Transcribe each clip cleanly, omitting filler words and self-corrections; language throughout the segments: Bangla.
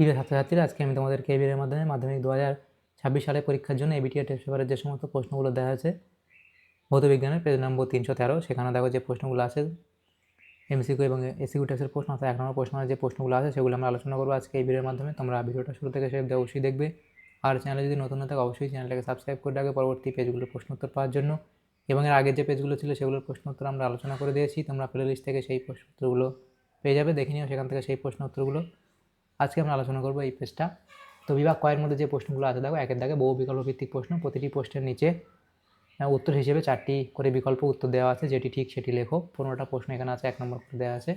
প্রিয় ছাত্রছাত্রীরা, আজকে আমি তোমাদের কেবিএর মাধ্যমে মাধ্যমিক 2026 সালে পরীক্ষার জন্য এবিটিআর টেস্ট পেপারের যে সমস্ত প্রশ্নগুলো দেওয়া আছে ভৌতবিজ্ঞানের পেজ নম্বর 313, সেখানে দেখো যে প্রশ্নগুলো আছে এমসিকিউ এবং এসিকিউ টাইপের প্রশ্ন, অর্থাৎ 1 নম্বর প্রশ্নের যে প্রশ্নগুলো আছে সেগুলো আমরা আলোচনা করবো আজকে এই ভিডিওর মাধ্যমে। তোমরা ভিডিওটা শুরু থেকে শেষ অবশ্যই দেখবে, আর চ্যানেলে যদি নতুন না থাকে অবশ্যই চ্যানেলটাকে সাবস্ক্রাইব করে রাখবে পরবর্তী পেজগুলোর প্রশ্ন উত্তর পাওয়ার জন্য। এবং এর আগের যে পেজগুলো ছিল সেগুলোর প্রশ্ন উত্তর আমরা আলোচনা করে দিয়েছি, তোমরা প্লে লিস্ট থেকে সেই প্রশ্ন উত্তরগুলো পেয়ে যাবে, দেখে নিও সেখান থেকে সেই প্রশ্ন উত্তরগুলো। আজকে আমরা আলোচনা করবো এই পেজটা। তো বিভাগ কয়ের মধ্যে যে প্রশ্নগুলো আছে দেখো, একের দাগে বহু বিকল্প ভিত্তিক প্রশ্ন, প্রতিটি প্রশ্নের নিচে উত্তর হিসেবে 4টি করে বিকল্প উত্তর দেওয়া আছে, যেটি ঠিক সেটি লেখো। 15টা প্রশ্ন এখানে আছে, 1 নম্বর করে দেওয়া আছে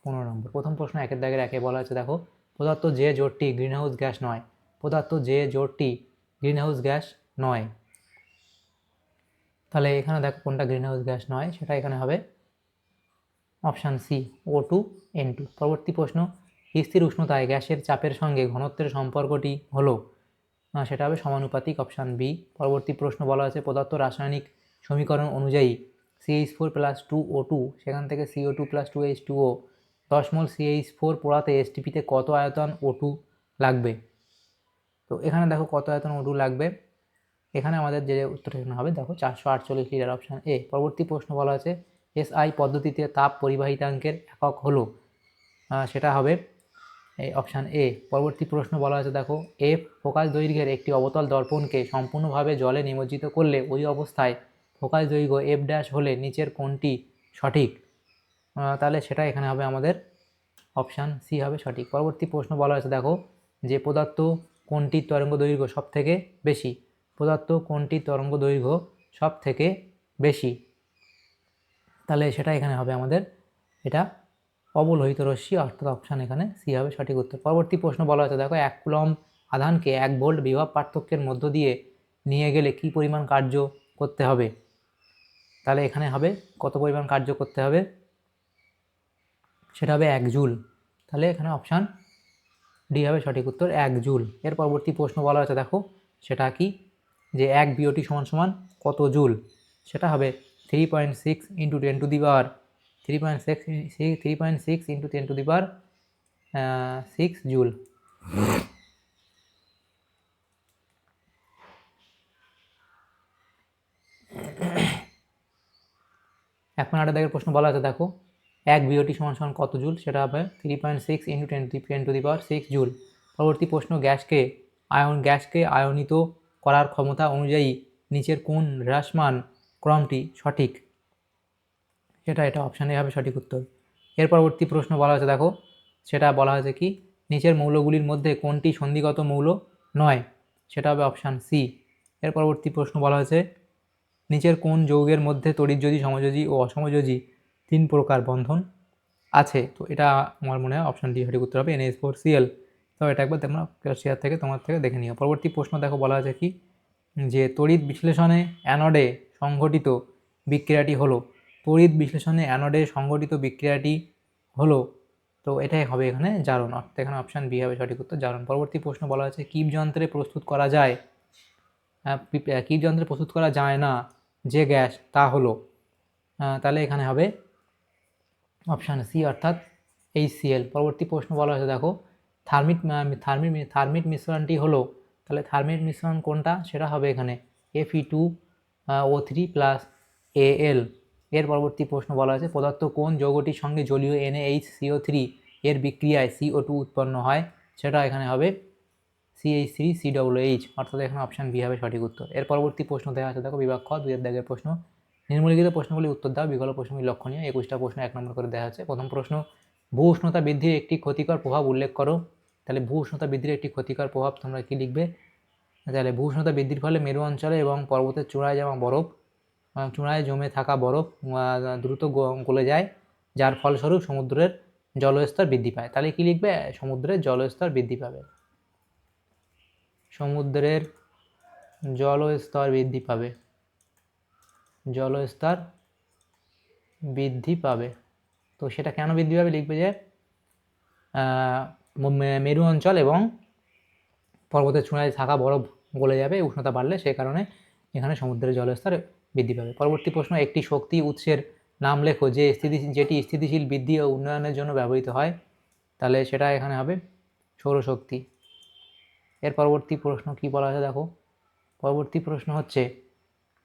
15 নম্বর। প্রথম প্রশ্ন একের দাগের একে বলা আছে দেখো, পদার্থ যে জোটটি গ্রিনহাউস গ্যাস নয়, পদার্থ যে জোটটি গ্রিনহাউস গ্যাস নয়। তাহলে এখানে দেখো কোনটা গ্রিনহাউস গ্যাস নয়, সেটা এখানে হবে অপশান সি, O2N2। পরবর্তী প্রশ্ন, স্থির উষ্ণতায় গ্যাসের চাপের সঙ্গে ঘনত্বের সম্পর্কটি হলো, সেটা হবে সমানুপাতিক, অপশান বি। পরবর্তী প্রশ্ন বলা আছে পদার্থ রাসায়নিক সমীকরণ অনুযায়ী CH4+2O2, সেখান থেকে CO2+2H2O, 10 মোল CH4 পোড়াতে এসটিপিতে কত আয়তন O2 লাগবে। তো এখানে দেখো কত আয়তন O2 লাগবে, এখানে আমাদের যে উত্তর এখানে হবে দেখো 448 লিটার, অপশান এ। পরবর্তী প্রশ্ন বলা আছে SI পদ্ধতিতে তাপ পরিবাহিতাঙ্কের একক হলো, সেটা হবে এই অপশান এ। পরবর্তী প্রশ্ন বলা আছে দেখো, এফ ফোকাস দৈর্ঘ্যের একটি অবতল দর্পণকে সম্পূর্ণভাবে জলে নিমজ্জিত করলে ওই অবস্থায় ফোকাস দৈর্ঘ্য F' হলে নিচের কোনটি সঠিক। তাহলে সেটা এখানে হবে আমাদের অপশান সি হবে সঠিক। পরবর্তী প্রশ্ন বলা আছে দেখো, যে পদার্থ কোনটির তরঙ্গ দৈর্ঘ্য সব থেকে বেশি, পদার্থ কোনটির তরঙ্গ দৈর্ঘ্য সব থেকে বেশি, তাহলে সেটা এখানে হবে আমাদের এটা অবলোহিত রশ্মি, অর্থাৎ অপশান এখানে সি হবে সঠিক উত্তর। পরবর্তী প্রশ্ন বলা আছে দেখো, 1 কুলম্ব আধানকে 1 ভোল্ট বিভব পার্থক্যের মধ্য দিয়ে নিয়ে গেলে কি পরিমাণ কার্য করতে হবে। তাহলে এখানে হবে কত পরিমাণ কার্য করতে হবে, সেটা হবে 1 জুল। তাহলে এখানে অপশান ডি হবে সঠিক উত্তর, 1 জুল। এর পরবর্তী প্রশ্ন বলা আছে দেখো, সেটা কি, যে 1 বিওটি সমান কত জুল, সেটা হবে 3.6 × 10⁻³ 3.6 × 10⁻6 জুল। এখন একটা দাগের প্রশ্ন বলা আছে দেখো, 1 বিওটি সমান কত জুল, সেটা হবে 3.6 × 10⁻6 জুল। পরবর্তী প্রশ্ন, গ্যাসকে আয়নিত করার ক্ষমতা অনুযায়ী নিচের কোন হ্রাসমান ক্রমটি সঠিক, এটা অপশানে হবে সঠিক উত্তর। এর পরবর্তী প্রশ্ন বলা আছে দেখো, সেটা বলা আছে কি, নিচের মৌলগুলির মধ্যে কোনটি সন্ধিগত মৌল নয়, সেটা হবে অপশান সি। এর পরবর্তী প্রশ্ন বলা আছে, নিচের কোন যৌগের মধ্যে তড়িৎযোজী, সমযোজী ও অসমযোজী 3 প্রকার বন্ধন আছে। তো এটা আমার মনে হয় অপশান ডি সঠিক উত্তর হবে, NH4Cl। তো এটা একবার তোমরা শেয়ার থেকে তোমার থেকে দেখে নিও। পরবর্তী প্রশ্ন দেখো বলা আছে কি, যে তড়িৎ বিশ্লেষণে অ্যানোডে সংঘটিত বিক্রিয়াটি হলো, তড়িৎ বিশ্লেষণে অ্যানোডে সংঘটিত বিক্রিয়াটি হলো, তো এটাই হবে এখানে জারণ, অর্থাৎ এখানে অপশান বি হবে সঠিক উত্তর, জারণ। পরবর্তী প্রশ্ন বলা আছে কীপ যন্ত্রে প্রস্তুত করা যায়, কীপ যন্ত্রে প্রস্তুত করা যায় না যে গ্যাস, তা হলো, তাহলে এখানে হবে অপশান সি, অর্থাৎ HCl। পরবর্তী প্রশ্ন বলা হয়েছে দেখো, থার্মিট মিশ্রণটি হলো, তাহলে থার্মিট মিশ্রণ কোনটা, সেটা হবে এখানে Fe2O3+Al। এর পরবর্তী প্রশ্ন বলা হয়েছে পদার্থ কোন যৌগটির সঙ্গে জলীয় NaHCO3 এর বিক্রিয়ায় CO2 উৎপন্ন হয়, সেটা এখানে হবে CH3COOH, অর্থাৎ এখানে অপশান বি হবে সঠিক উত্তর। এর পরবর্তী প্রশ্ন দেওয়া আছে দেখো, বিভাগ খ 2 এর দাগের প্রশ্ন, নিম্নলিখিত প্রশ্নগুলি উত্তর দাও, বিকল্প প্রশ্নগুলি লক্ষণীয়। 21টা প্রশ্ন 1 নম্বর করে দেওয়া আছে। প্রথম প্রশ্ন, ভূ উষ্ণতা বৃদ্ধির একটি ক্ষতিকর প্রভাব উল্লেখ করো। তাহলে ভূ উষ্ণতা বৃদ্ধির একটি ক্ষতিকর প্রভাব তোমরা কি লিখবে, তাহলে ভূ উষ্ণতা বৃদ্ধির ফলে মেরু অঞ্চলে এবং পর্বতের চূড়ায় জমে থাকা বরফ দ্রুত গলে যায়, যার ফলস্বরূপ সমুদ্রের জলস্তর বৃদ্ধি পায়। তাহলে কি লিখবে, সমুদ্রের জলস্তর বৃদ্ধি পাবে, সমুদ্রের জলস্তর বৃদ্ধি পাবে, জলস্তর বৃদ্ধি পাবে। তো সেটা কেন বৃদ্ধি পাবে, লিখবে যে মেরু অঞ্চল এবং পর্বতের চূড়ায় থাকা বরফ গলে যাবে উষ্ণতা বাড়লে, সেই কারণে এখানে সমুদ্রের জলস্তর বৃদ্ধি পাবে। পরবর্তী প্রশ্ন, একটি শক্তি উৎসের নাম লেখো যেটি স্থিতিশীল বৃদ্ধি ও উন্নয়নের জন্য ব্যবহৃত হয়। তাহলে সেটা এখানে হবে সৌরশক্তি। এর পরবর্তী প্রশ্ন কি বলা আছে দেখো, পরবর্তী প্রশ্ন হচ্ছে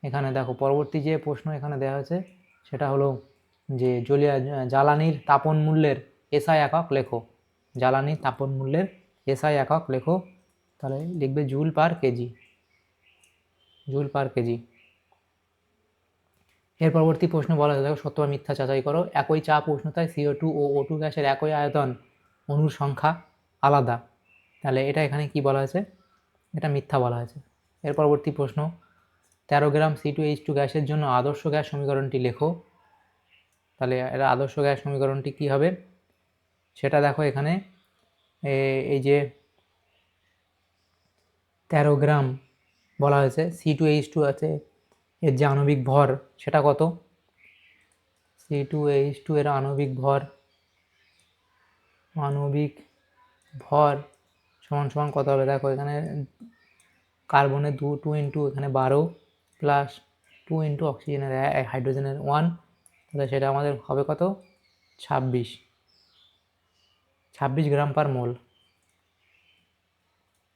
এখানে দেখো, পরবর্তী যে প্রশ্ন এখানে দেওয়া হয়েছে সেটা হলো যে জ্বালানির তাপন মূল্যের এসআই একক লেখো। জ্বালানির তাপন মূল্যের এসআই একক লেখো। তাহলে লিখবে joule per KG, joule per KG. এর পরবর্তী প্রশ্ন বলা হয়েছে দেখো, সত্য বা মিথ্যা যাচাই করো। একই চাপ উষ্ণতায় CO2 ও O2 গ্যাসের একই আয়তন, অণুর সংখ্যা আলাদা। তাহলে এটা এখানে কি বলা হয়েছে, এটা মিথ্যা বলা হয়েছে। এর পরবর্তী প্রশ্ন, 13 গ্রাম C2H2 গ্যাসের জন্য আদর্শ গ্যাস সমীকরণটি লেখো। তাহলে এটা আদর্শ গ্যাস সমীকরণটি কি হবে সেটা দেখো, এখানে এই যে 13 গ্রাম বলা হয়েছে, C2H2 আছে, এর যে আণবিক ভর সেটা কত, C2H2 এর আণবিক ভর সমান সমান কত হবে দেখো, এখানে কার্বনের 2 ইন্টু এখানে 12 প্লাস 2 ইন্টু অক্সিজেনের হাইড্রোজেনের 1, তাহলে সেটা আমাদের হবে কত, 26 গ্রাম পার মোল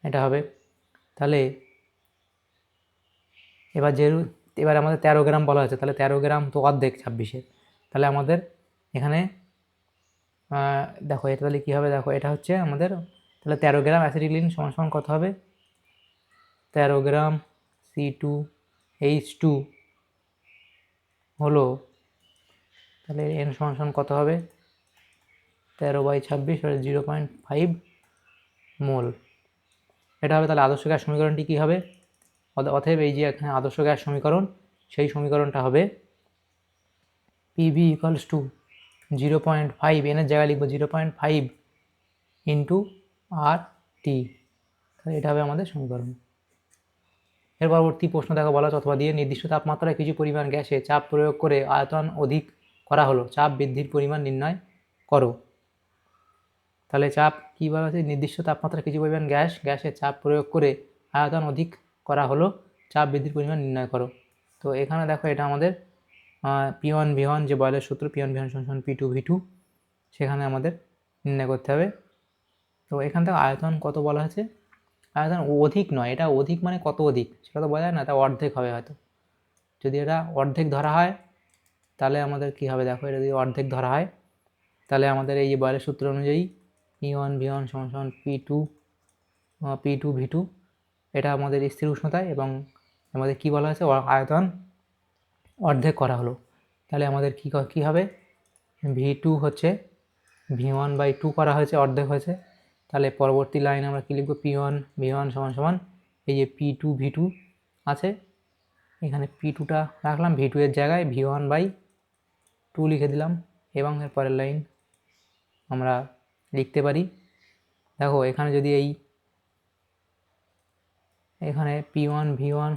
এটা হবে। তাহলে এবার আমাদের 13 গ্রাম বলা হয়েছে, তাহলে 13 গ্রাম তো অর্ধেক 26-এর, তাহলে আমাদের এখানে দেখো এটা তাহলে কী হবে দেখো, এটা হচ্ছে আমাদের তাহলে 13 গ্রাম অ্যাসিটিলিন সমান সমান কত হবে, 13 গ্রাম C2H2 হলো, তাহলে N সমান সমান কত হবে, 13/26 0.5 মোল এটা হবে। তাহলে আদর্শ গ্যাস সমীকরণটি কী হবে, অতএব এই যে এখানে আদর্শ গ্যাস সমীকরণ, সেই সমীকরণটা হবে PV = 0.5, এনের জায়গায় লিখবো 0.5 ইন্টু RT, তাহলে এটা হবে আমাদের সমীকরণ। এর পরবর্তী প্রশ্ন দেখো বলা আছে, অথবা দিয়ে নির্দিষ্ট তাপমাত্রায় কিছু পরিমাণ গ্যাসে চাপ প্রয়োগ করে আয়তন অধিক করা হলো, চাপ বৃদ্ধির পরিমাণ নির্ণয় করো। তাহলে চাপ কী বলা আছে, নির্দিষ্ট তাপমাত্রায় কিছু পরিমাণ গ্যাসে চাপ প্রয়োগ করে আয়তন অধিক করা হলো, চাপ বৃদ্ধির পরিমাণ নির্ণয় করো। তো এখানে দেখো এটা আমাদের P1 V1 যে বয়লের সূত্র, P1 V1 = P2 V2, সেখানে আমাদের নির্ণয় করতে হবে। তো এখান থেকে আয়তন কত বলা হয়েছে, আয়তন অধিক নয়, এটা অধিক মানে কত অধিক সেটা তো বোঝা যায় না, তা অর্ধেক হবে হয়তো। যদি এটা অর্ধেক ধরা হয় তাহলে আমাদের কি হবে দেখো, এটা যদি অর্ধেক ধরা হয় তাহলে আমাদের এই যে বয়লের সূত্র অনুযায়ী P1 V1 = P2 V2, এটা আমাদের স্থির উষ্ণতায়, এবং আমাদের কি বলা হয়েছে, আয়তন অর্ধেক করা হলো। তাহলে আমাদের কি হবে, V2 হচ্ছে V1/2 করা হয়েছে, অর্ধেক হয়েছে। তাহলে পরবর্তী লাইন আমরা কী লিখব, P1 V1 = এই যে P2 V2 আছে, এখানে P2টা রাখলাম, V2 এর জায়গায় V1/2 লিখে দিলাম, এবং এর পরের লাইন আমরা লিখতে পারি দেখো, এখানে যদি এখানে P1 V1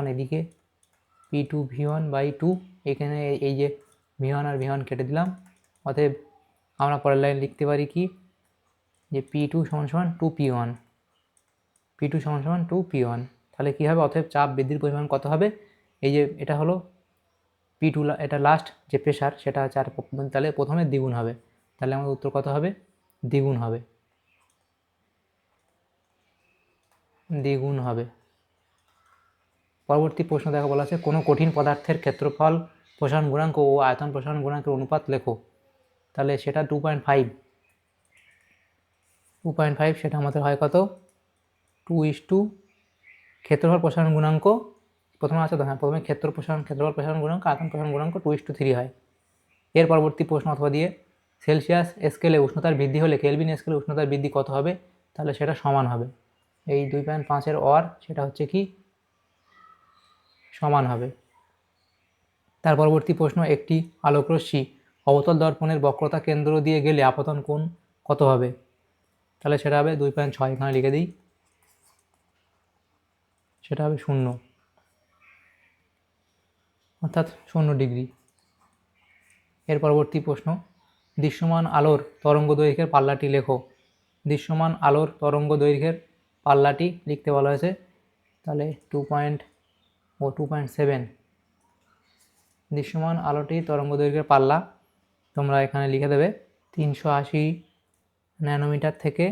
= এদিকে P2 V1/2, এখানে এই যে V1 আর V1 কেটে দিলাম, অতএব আমরা পরের লাইন লিখতে পারি কি, যে P2 = 2P1, P2 = 2P1। তাহলে কী হবে, অতএব চাপ বৃদ্ধির পরিমাণ কত হবে, এই যে এটা হলো P2, এটা লাস্ট যে প্রেশার সেটা হচ্ছে, আর তাহলে প্রথমে দ্বিগুণ হবে, তাহলে আমাদের উত্তর কত হবে, দ্বিগুণ হবে। পরবর্তী প্রশ্ন দেখো বলা আছে, কোনো কঠিন পদার্থের ক্ষেত্রফল প্রসারণ গুণাঙ্ক ও আয়তন প্রসারণ গুণাঙ্কের অনুপাত লেখো। তাহলে সেটা 2.5, সেটা আমাদের হয় কত, 2:, ক্ষেত্রফল প্রসারণ গুণাঙ্ক প্রথমে আছে, হ্যাঁ প্রথমে ক্ষেত্রফল প্রসারণ গুণাঙ্ক, আয়তন প্রসারণ গুণাঙ্ক 2:3 হয়। এর পরবর্তী প্রশ্ন অথবা দিয়ে, সেলসিয়াস স্কেলে উষ্ণতার বৃদ্ধি হলে কেলভিন স্কেলে উষ্ণতার বৃদ্ধি কত হবে, তাহলে সেটা সমান হবে, এই 2.5-এর সেটা হচ্ছে কি, সমান হবে। তার পরবর্তী প্রশ্ন, একটি আলোকরশ্মি অবতল দর্পণের বক্রতা কেন্দ্র দিয়ে গেলে আপতন কোণ কত হবে, তাহলে সেটা হবে 2.6, এখানে লিখে দিই, সেটা হবে 0, অর্থাৎ 0 ডিগ্রি। এর পরবর্তী প্রশ্ন, দৃশ্যমান আলোর তরঙ্গ দৈর্ঘ্যের পাল্লাটি লেখো। দৃশ্যমান আলোর তরঙ্গ দৈর্ঘ্যের পাল্লাটি লিখতে বলা হয়েছে, তাহলে 2.7, দৃশ্যমান আলোটির তরঙ্গ দৈর্ঘ্যের পাল্লা তোমরা এখানে লিখে দেবে 380 ন্যানোমিটার থেকে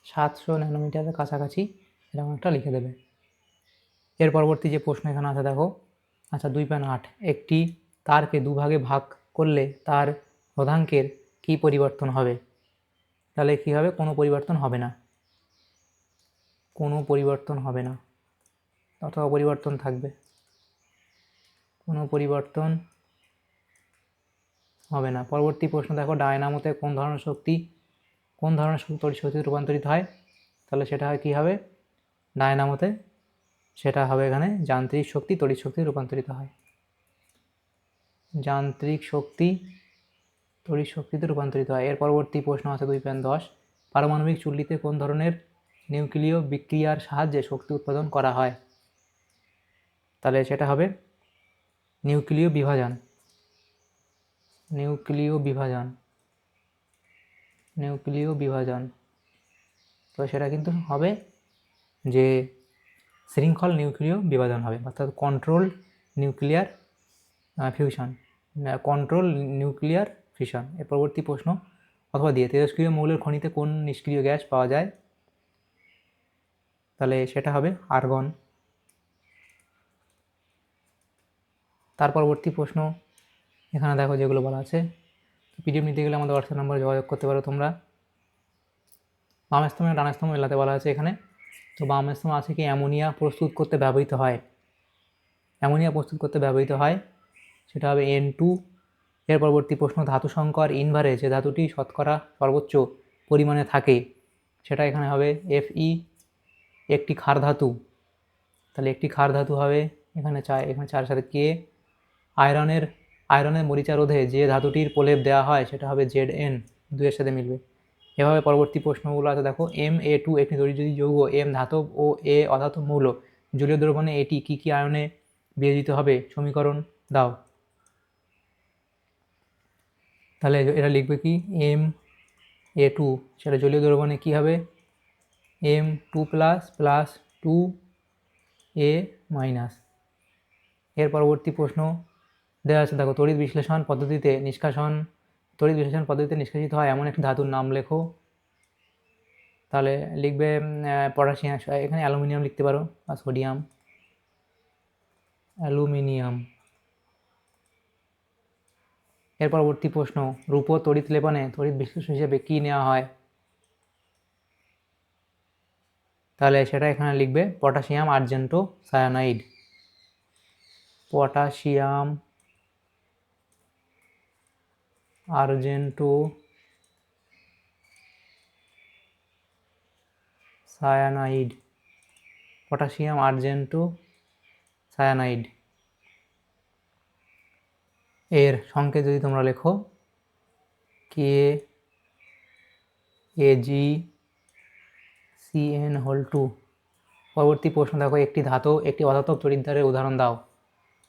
700 ন্যানোমিটারের কাছাকাছি এরকম একটা লিখে দেবে। এর পরবর্তী যে প্রশ্ন এখানে আছে দেখো, আচ্ছা 2.8 একটি তারকে দুভাগে ভাগ করলে তার রোধাঙ্কের কী পরিবর্তন হবে? তাহলে কী হবে? কোনো পরিবর্তন হবে না, কোনো পরিবর্তন হবে না অথবা পরিবর্তন থাকবে, কোনো পরিবর্তন হবে না। পরবর্তী প্রশ্ন দেখো, ডায়নামোতে কোন ধরনের শক্তি তড়িৎ শক্তিতে রূপান্তরিত হয়? তাহলে সেটা হয় কী হবে? ডায়নামোতে সেটা হবে এখানে যান্ত্রিক শক্তি তড়িৎ শক্তিতে রূপান্তরিত হয়, যান্ত্রিক শক্তি তড়িৎ শক্তিতে রূপান্তরিত হয়। এর পরবর্তী প্রশ্ন আছে 2.10 পারমাণবিক চুল্লিতে কোন ধরনের নিউক্লিয় বিক্রিয়ার সাহায্যে শক্তি উৎপাদন করা হয়? তাহলে সেটা হবে নিউক্লিয় বিভাজন, নিউক্লিয় বিভাজন, নিউক্লিয় বিভাজন। তো সেটা কিন্তু হবে যে শৃঙ্খল নিউক্লিয় বিভাজন হবে, অর্থাৎ control nuclear fusion, control nuclear fission. এর পরবর্তী প্রশ্ন, অথবা দিয়ে তেজস্ক্রিয় মৌলের খনিতে কোন নিষ্ক্রিয় গ্যাস পাওয়া যায়? তাহলে সেটা হবে আর্গন। তার পরবর্তী প্রশ্ন এখানে দেখো যেগুলো বলা আছে, পিডিএফ নিতে গেলে আমাদের হোয়াটসঅ্যাপ নম্বরে যোগাযোগ করতে পারো তোমরা। বাম স্তম্ভ এবং ডান স্তম্ভ মেলাতে বলা আছে এখানে। তো বাম স্তম্ভ আছে কি অ্যামোনিয়া প্রস্তুত করতে ব্যবহৃত হয়, অ্যামোনিয়া প্রস্তুত করতে ব্যবহৃত হয়, সেটা হবে N2। এর পরবর্তী প্রশ্ন, ধাতু সংকর ইনভারে যে ধাতুটি শতকরা সর্বোচ্চ পরিমাণে থাকে সেটা এখানে হবে Fe। একটি ক্ষার ধাতু, তাহলে একটি ক্ষার ধাতু হবে এখানে এখানে 4 সাথে K। আয়রনের মরিচা রোধে যে ধাতুটির প্রলেপ দেওয়া হয় সেটা হবে Zn, 2 এর সাথে মিলবে। এভাবে পরবর্তী প্রশ্নগুলো আছে দেখো, Ma2 একটি তড়িৎদ্রবী যৌগ, M ধাতব ও A অধাতব মৌল, জলীয় দ্রবণে এটি কী কী আয়নে বিয়োজিত হবে? সমীকরণ দাও। তাহলে এটা লিখবে কি Ma2, সেটা জলীয় দ্রবণে কী হবে? M2 plus 2A minus. এর পরবর্তী প্রশ্ন দেওয়া আছে দেখো, তড়িৎ বিশ্লেষণ পদ্ধতিতে নিষ্কাশিত হয় এমন একটি ধাতুর নাম লেখো। তাহলে লিখবে পটাশিয়াম, এখানে অ্যালুমিনিয়াম লিখতে পারো, বা সোডিয়াম, অ্যালুমিনিয়াম। এর পরবর্তী প্রশ্ন, রূপো তড়িৎ লেপনে তড়িৎ বিশ্লেষণ হিসেবে কী নেওয়া হয়? তাহলে সেটা এখানে লিখবে potassium argento cyanide, potassium argento cyanide, potassium argento cyanide. এর সংকেত যদি তোমরা লেখো KAgCN2। পরবর্তী প্রশ্ন দেখো, একটি ধাতব একটি অধাতব তড়িৎদ্বারের উদাহরণ দাও,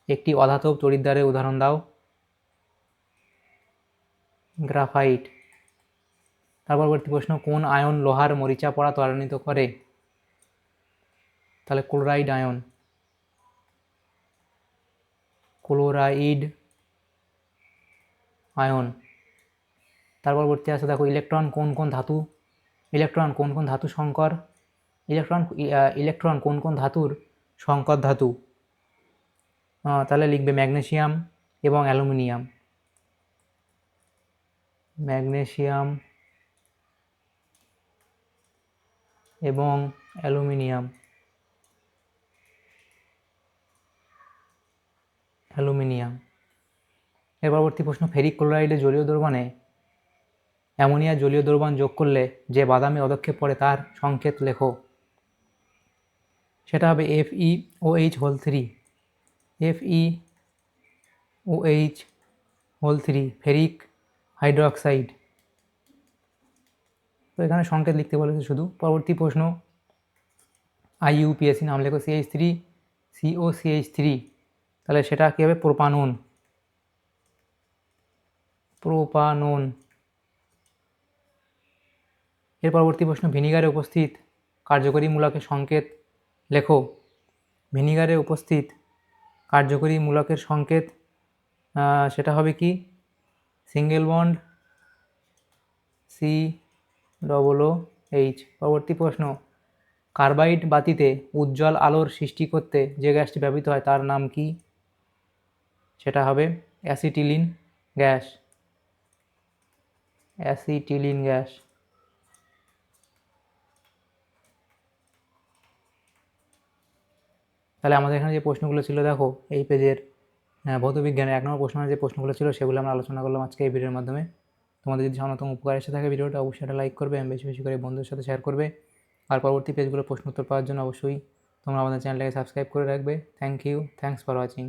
একটি অধাতব তড়িৎদ্বারের উদাহরণ দাও। গ্রাফাইট। তার পরবর্তী প্রশ্ন, কোন আয়ন লোহার মরিচা পড়া ত্বরান্বিত করে? তাহলে ক্লোরাইড আয়ন, ক্লোরাইড আয়ন। তার পরবর্তী আছে দেখো, ইলেকট্রন কোন কোন ধাতুর সংকর ধাতু? তাহলে লিখবে ম্যাগনেসিয়াম এবং অ্যালুমিনিয়াম, ম্যাগনেসিয়াম এবং অ্যালুমিনিয়াম, অ্যালুমিনিয়াম। এর পরবর্তী প্রশ্ন, ফেরিক ক্লোরাইডে জলীয় দ্রবণে অ্যামোনিয়া জলীয় দ্রবণ যোগ করলে যে বাদামি পদক্ষেপ পড়ে তার সংকেত লেখো। সেটা হবে FeOH3, FeOH3, ফেরিক হাইড্রোক্সাইড। তো এখানে সংকেত লিখতে বলেছে শুধু। পরবর্তী প্রশ্ন, IUPAC নাম লেখো, CH3COCH3, তাহলে সেটা কী হবে? Propanone, propanone. এর পরবর্তী প্রশ্ন, ভিনিগারে উপস্থিত কার্যকরী মূলকের সংকেত লেখো। ভিনিগারে উপস্থিত কার্যকরী মূলকের সংকেত সেটা হবে কি? Single bond COO H. পরবর্তী প্রশ্ন, কার্বাইড বাতিতে উজ্জ্বল আলোর সৃষ্টি করতে যে গ্যাসটি ব্যবহৃত হয় তার নাম কি? সেটা হবে অ্যাসিটিলিন গ্যাস। Acetylene gas. তাহলে আমাদের এখানে যে প্রশ্নগুলো ছিল দেখো এই পেজের ভৌতবিজ্ঞানের 1 নম্বর প্রশ্নের যে প্রশ্নগুলো ছিল সেগুলো আমরা আলোচনা করলাম আজকে এই ভিডিওর মাধ্যমে। তোমাদের যদি সামান্যতম উপকার এসে থাকে ভিডিওটা অবশ্যই একটা লাইক করবে এবং বেশি বেশি করে বন্ধুদের সাথে শেয়ার করবে। আর পরবর্তী পেজগুলো প্রশ্ন উত্তর পাওয়ার জন্য অবশ্যই তোমরা আমাদের চ্যানেলটাকে সাবস্ক্রাইব করে রাখবে। Thank you, thanks for watching.